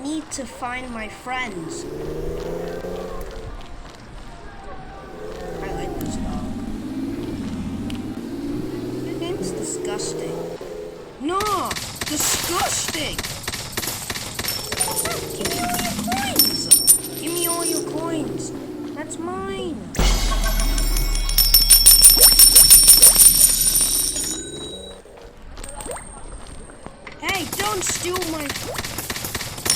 need to find my friends. I like this dog. It's disgusting. No! Disgusting! Give me all your coins! Give me all your coins! That's mine! Hey, don't steal my...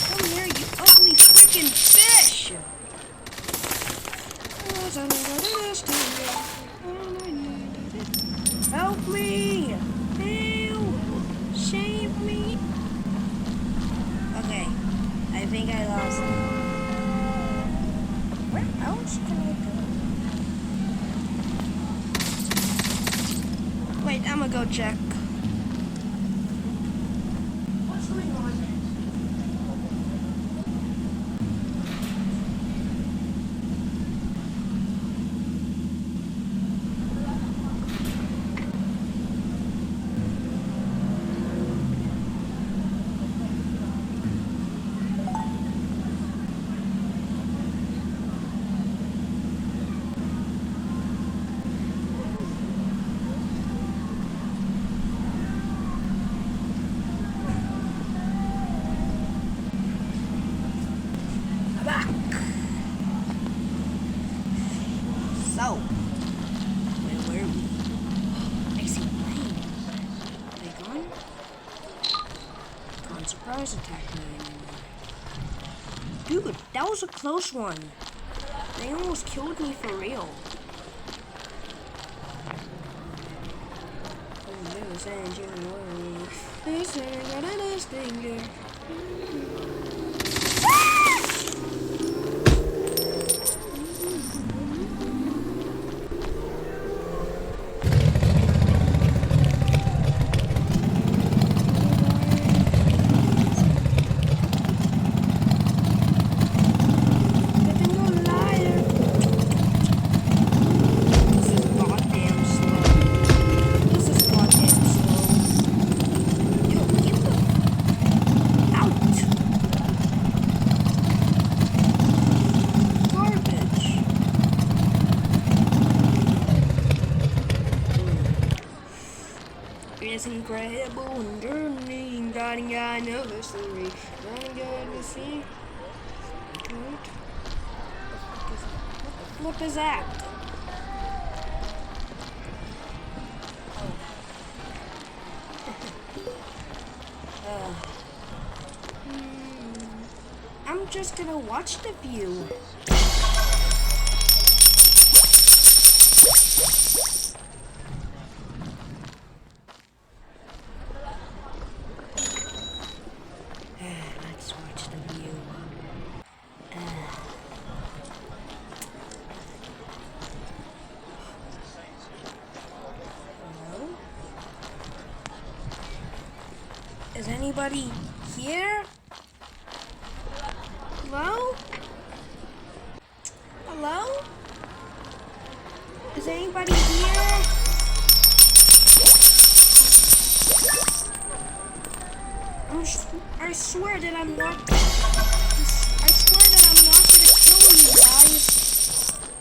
Come here, you ugly freaking fish! Help me! Help! Save me! Okay, I think I lost it. Where else can I go? Wait, I'm gonna go check. What's going on? So, where were we? I see plane. Are they gone? Can't surprise attack me anymore. Dude, that was a close one. They almost killed me for real. It's incredible and journey, guiding anniversary. What the flip is that? I'm just gonna watch the view. Let's watch the view. Hello? Is anybody here? Hello? Hello? Is anybody here? I swear that I'm not. I swear that I'm not gonna kill you guys.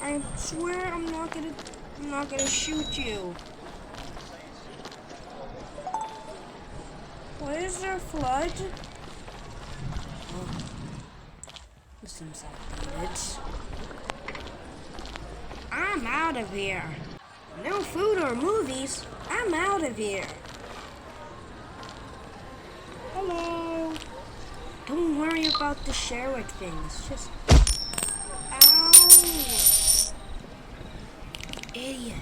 I swear I'm not gonna shoot you. What is there, flood? Oh, this seems outdated. I'm out of here. No food or movies. I'm out of here. Hello. Don't worry about the Sherwick thing. It's just... Ow. Idiot.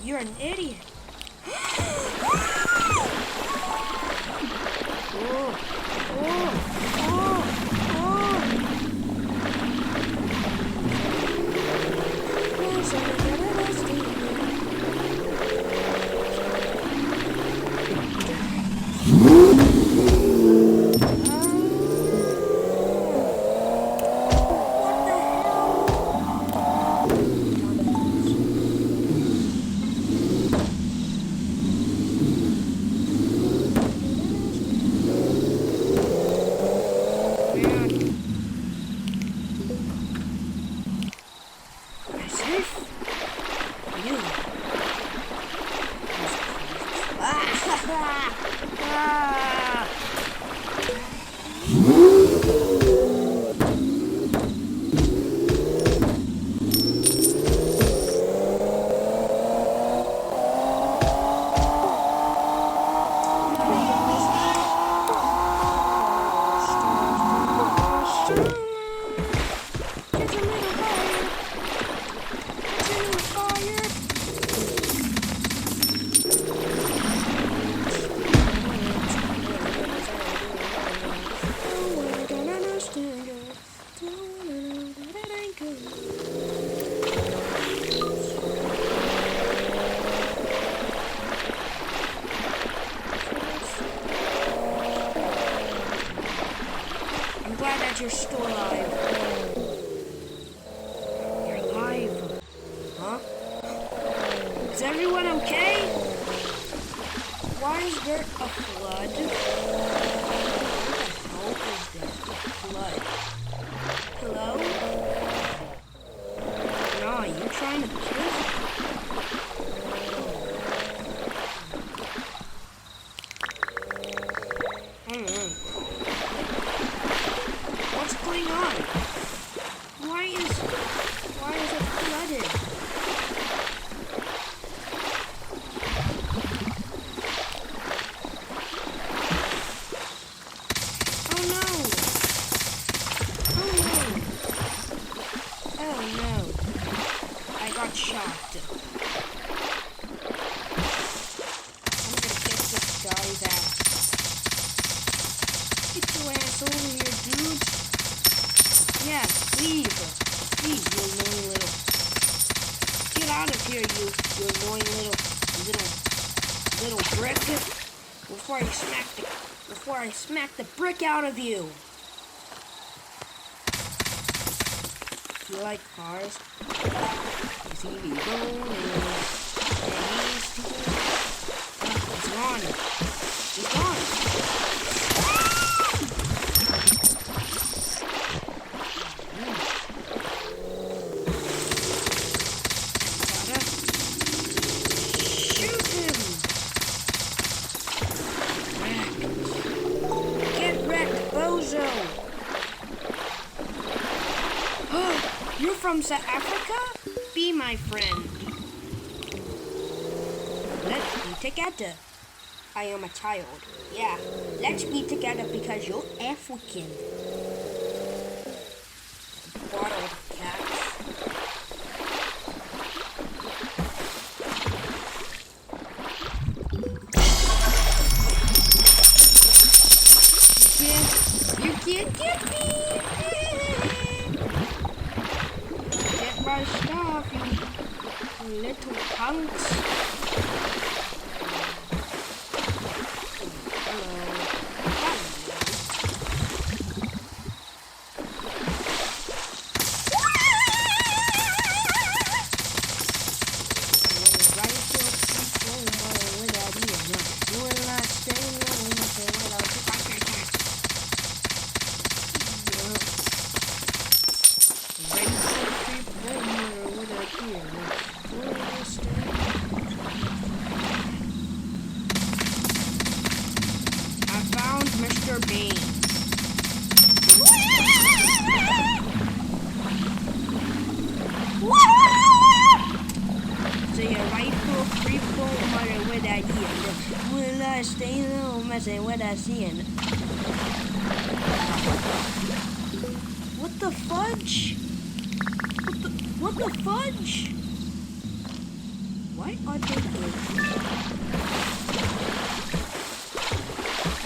You're an idiot. Oh. You. Ah! I'm glad that you're still alive. You're alive. Huh? Is everyone okay? Why is there a flood? What the hell is this? Flood. Hello? No, are you trying to kill me? What's going on? Why is it flooded? Oh no! Oh no! Oh no! I got shot. I'm gonna kick this guy's ass. Get your ass over here, dude. Yeah, leave. Leave, you annoying little. Get out of here, you annoying little brick. Before I smack the brick out of you. You like cars? You see me rolling, and he's gone. He's gone. You're from South Africa? Be my friend. Let's be together. I am a child. Yeah, let's be together because you're African. Bottled cats. You can't get me! My stuff, you little punks. Hello. I found Mr. Bean. So your rifle freeform mother with that here. Will I stay home messing with that seeing? What the fudge? What the fudge? Why are they good?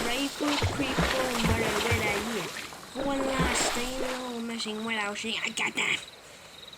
Rifle creeper mother with that here. One last thing messing with our shit. I got that.